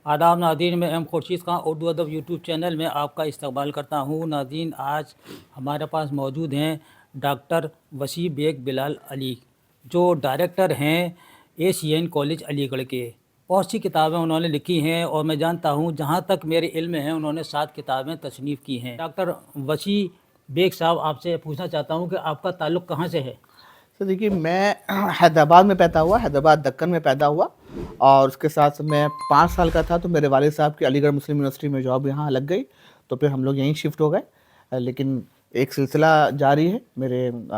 आदाब नाज़रीन, मैं एम खुर्शीद खां उर्दू अदब यूट्यूब चैनल में आपका इस्तकबाल करता हूँ। नाज़रीन, आज हमारे पास मौजूद हैं डॉक्टर वसी बेग बिलाल अली, जो डायरेक्टर हैं एशियन कॉलेज अलीगढ़ के। बहुत सी किताबें उन्होंने लिखी हैं और मैं जानता हूँ, जहाँ तक मेरे इल्म है, उन्होंने 7 किताबें तसनीफ़ की हैं। डॉक्टर वसी बेग साहब, आपसे पूछना चाहता हूँ कि आपका ताल्लुक़ कहाँ से है? तो देखिए, मैं हैदराबाद में पैदा हुआ, हैदराबाद दक्कन में पैदा हुआ। और उसके साथ मैं 5 साल का था तो मेरे वालिद साहब की अलीगढ़ मुस्लिम यूनिवर्सिटी में जॉब यहाँ लग गई, तो फिर हम लोग यहीं शिफ्ट हो गए। लेकिन एक सिलसिला जारी है।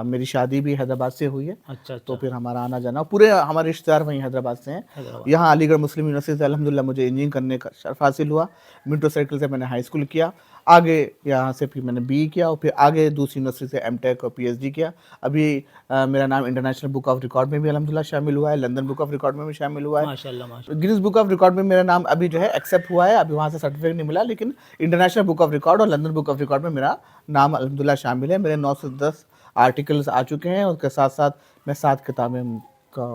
मेरी शादी भी हैदराबाद से हुई है। अच्छा तो अच्छा। फिर हमारा आना जाना, पूरे हमारे रिश्तेदार वहीं हैदराबाद से हैं। हैदराबाद। यहाँ अलीगढ़ मुस्लिम यूनिवर्सिटी से अल्हम्दुलिल्लाह मुझे इंजीनियरिंग करने का शर्फ हासिल हुआ। मिंटो सर्कल से मैंने हाई स्कूल किया। आगे यहाँ से फिर मैंने बीई किया और फिर आगे दूसरी यूनिवर्सिटी से एमटेक और पीएचडी किया। अभी मेरा नाम इंटरनेशनल बुक ऑफ रिकॉर्ड में भी अल्हम्दुलिल्लाह शामिल हुआ है, लंदन बुक ऑफ रिकॉर्ड में भी शामिल हुआ है। माशाल्लाह माशाल्लाह। गिनीज बुक ऑफ रिकॉर्ड में मेरा नाम अभी जो है एक्सेप्ट हुआ है, अभी वहाँ से सर्टिफिकेट नहीं मिला, लेकिन इंटरनेशनल बुक ऑफ रिकॉर्ड और लंदन बुक ऑफ रिकॉर्ड में मेरा नाम अल्हम्दुलिल्लाह शामिल है। मेरे 9 से 10 आर्टिकल्स आ चुके हैं। उसके साथ साथ मैं 7 किताबें का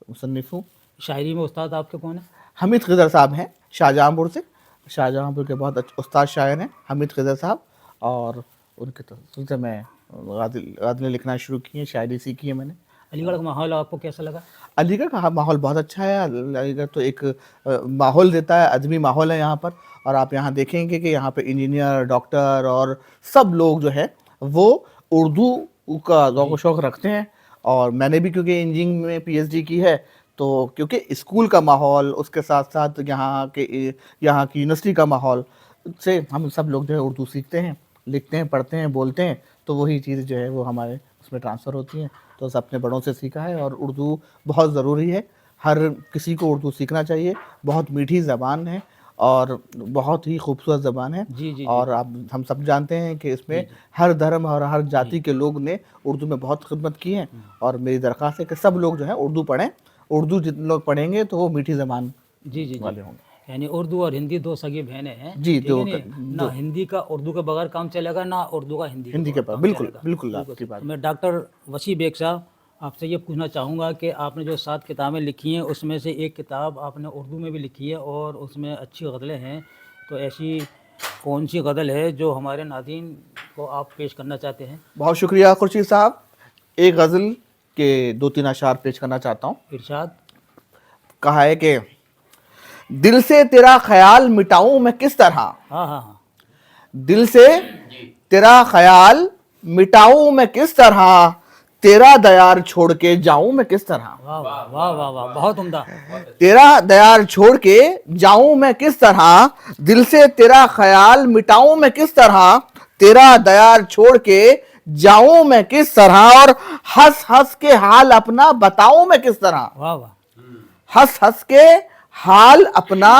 मुसन्निफ हूँ। शायरी में उस्ताद आपके कौन है? हमीद खिज़र साहब हैं शाहजहाँपुर से। शाहजहाँपुर के बहुत अच्छे उस्ताद शायर हैं हमीद खिज़र साहब, और उनके तसल्सल से मैं गाज़िलें लिखना शुरू की हैं, शायरी सीखी है मैंने। अलीगढ़ का माहौल आपको कैसा लगा? अलीगढ़ का माहौल बहुत अच्छा है। अलीगढ़ तो एक माहौल देता है, अदबी माहौल है यहाँ पर। और आप यहाँ देखेंगे कि यहाँ पे इंजीनियर, डॉक्टर और सब लोग जो है वो उर्दू का ज़ौक़ शौक़ रखते हैं। और मैंने भी क्योंकि इंजीनियरिंग में पीएचडी की है, तो क्योंकि स्कूल का माहौल, उसके साथ साथ यहाँ की यूनिवर्सिटी का माहौल से हम सब लोग जो है उर्दू सीखते हैं, लिखते हैं, पढ़ते हैं, बोलते हैं। तो वही चीज़ जो है वो हमारे उसमें ट्रांसफ़र होती हैं। तो अपने बड़ों से सीखा है और उर्दू बहुत ज़रूरी है। हर किसी को उर्दू सीखना चाहिए। बहुत मीठी ज़बान है और बहुत ही खूबसूरत ज़बान है। जी जी जी। और आप हम सब जानते हैं कि जी इसमें जी हर धर्म और हर जी। जाति के लोग ने उर्दू में बहुत खिदमत की है। और मेरी दरख्वास्त है कि सब लोग जो है उर्दू पढ़ें। उर्दू जितने लोग पढ़ेंगे तो वो मीठी ज़बान जी जी जी। वाले होंगे। यानी उर्दू और हिंदी दो सगी बहनें हैं, जी, ठीक है दो नहीं? ना दो हिंदी का उर्दू के बगैर काम चलेगा, ना उर्दू का हिंदी के हिंदी के बगैर पास, काम बिल्कुल, चलेगा। बिल्कुल बिल्कुल। आपकी बात। तो मैं डॉक्टर वसी बेग साहब, आपसे ये पूछना चाहूँगा कि आपने जो 7 किताबें लिखी हैं, उसमें से एक किताब आपने उर्दू में भी लिखी है और उसमें अच्छी गज़लें हैं। तो ऐसी कौन सी गज़ल है जो हमारे नाज़रीन को आप पेश करना चाहते हैं? बहुत शुक्रिया खुर्शीद साहब। एक गज़ल के 2-3 अशआर पेश करना चाहता हूँ। इरशाद। कहा है कि दिल से तेरा ख्याल मिटाऊं मैं किस तरह, हाँ हाँ हाँ। दिल से तेरा ख्याल मिटाऊं मैं किस तरह, तेरा दयार छोड़ के जाऊं मैं किस तरह, वाह वाह वाह वाह वाह, बहुत उम्दा। तेरा दयार छोड़ के जाऊं मैं किस तरह, दिल से तेरा ख्याल मिटाऊं मैं किस तरह, तेरा दयार छोड़ के जाऊं मैं किस तरह, और हंस हंस के हाल अपना बताऊं मैं किस तरह, वाह वाह। हंस हंस के हाल अपना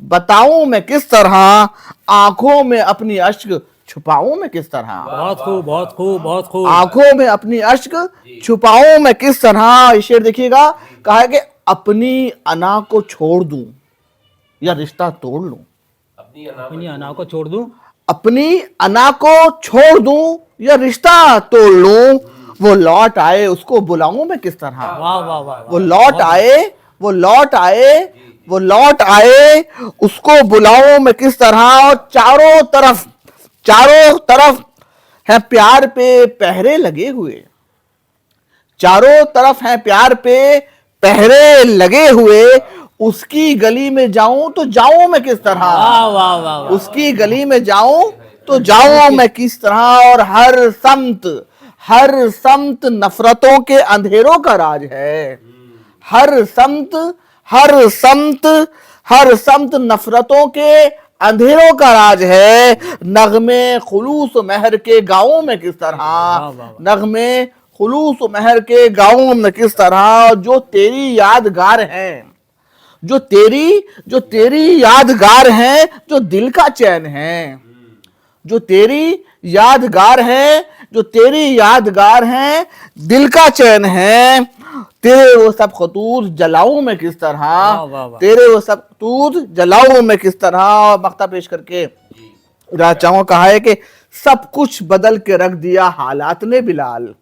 बताऊं मैं किस तरह, आंखों में अपनी अश्क छुपाऊं मैं किस तरह, बहुत खूब बहुत खूब बहुत खूब। आंखों में अपनी अश्क छुपाऊं मैं किस तरह। ये शेर देखिएगा, कहा है कि अपनी अना को छोड़ दूं या रिश्ता तोड़ लूं, अपनी अना को छोड़ दूं, अपनी अना को छोड़ दूं या रिश्ता तोड़ लूं, वो लौट आए उसको बुलाऊं मैं किस तरह, वाह वाह वाह वो वाह। लौट आए, वो लौट आए, वो लौट आए, उसको बुलाऊं मैं किस तरह। और चारों तरफ है प्यार पे पहरे लगे हुए, चारों तरफ है प्यार पे पहरे लगे हुए, उसकी गली में जाऊं तो जाऊं मैं किस तरह, वाह वाह वाह वाह। उसकी गली में जाऊं तो जाऊं मैं किस तरह। और हर समत नफरतों के अंधेरों का राज है, हर समत हर समत हर समत नफरतों के अंधेरों का राज है, नगमे खुलूस महर के गाँवों में किस तरह, वाह वाह वाह। नगमे खुलूस महर के गाँवों में किस तरह, जो तेरी यादगार हैं, जो तेरी यादगार हैं, जो दिल का चैन है, जो तेरी यादगार है, जो तेरी यादगार है, दिल का चैन है, तेरे वो सब खतूत जलाऊं मैं किस तरह, वाह वाह वाह। तेरे वो सब खतूत जलाऊं मैं किस तरह। और मक्ता पेश करके राजाओं कहा है कि सब कुछ बदल के रख दिया हालात ने बिलाल,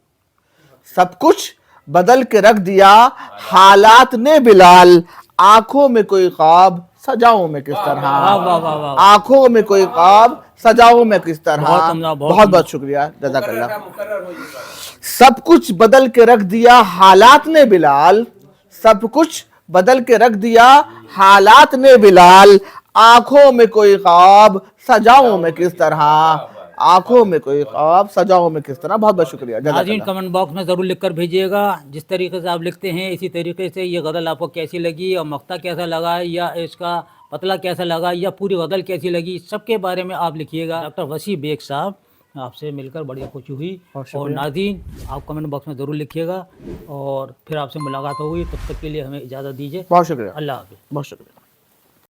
सब कुछ बदल के रख दिया हालात ने बिलाल, आंखों में कोई ख्वाब सजाओ में किस तरह, वाह वाह वाह वाह, आंखों में कोई ख्वाब सजाओ में किस तरह। बहुत उम्दा, बहुत बहुत बहुत शुक्रिया, जज़ाकल्लाह। सब कुछ बदल के रख दिया हालात ने बिलाल, सब कुछ बदल के रख दिया हालात ने बिलाल, आंखों में कोई ख्वाब सजाओ में किस तरह, आंखों में कोई ख्वाब सजाओ में किस तरह। बहुत बहुत शुक्रिया, नाज़रीन जज़ाकल्लाह। कमेंट बॉक्स में ज़रूर लिख कर भेजिएगा, जिस तरीके से आप लिखते हैं इसी तरीके से ये गज़ल आपको कैसी लगी और मक्ता कैसा लगा या इसका पतला कैसा लगा या पूरी गज़ल कैसी लगी, सबके बारे में आप लिखिएगा। डॉक्टर वसी बेग साहब, आपसे मिलकर बढ़िया खुशी हुई। और नाज़रीन आप कमेंट बॉक्स में ज़रूर लिखिएगा और फिर आपसे मुलाकात होगी, तब तक के लिए हमें इजाज़त दीजिए। बहुत शुक्रिया, अल्लाह हाफ़िज़। बहुत शुक्रिया।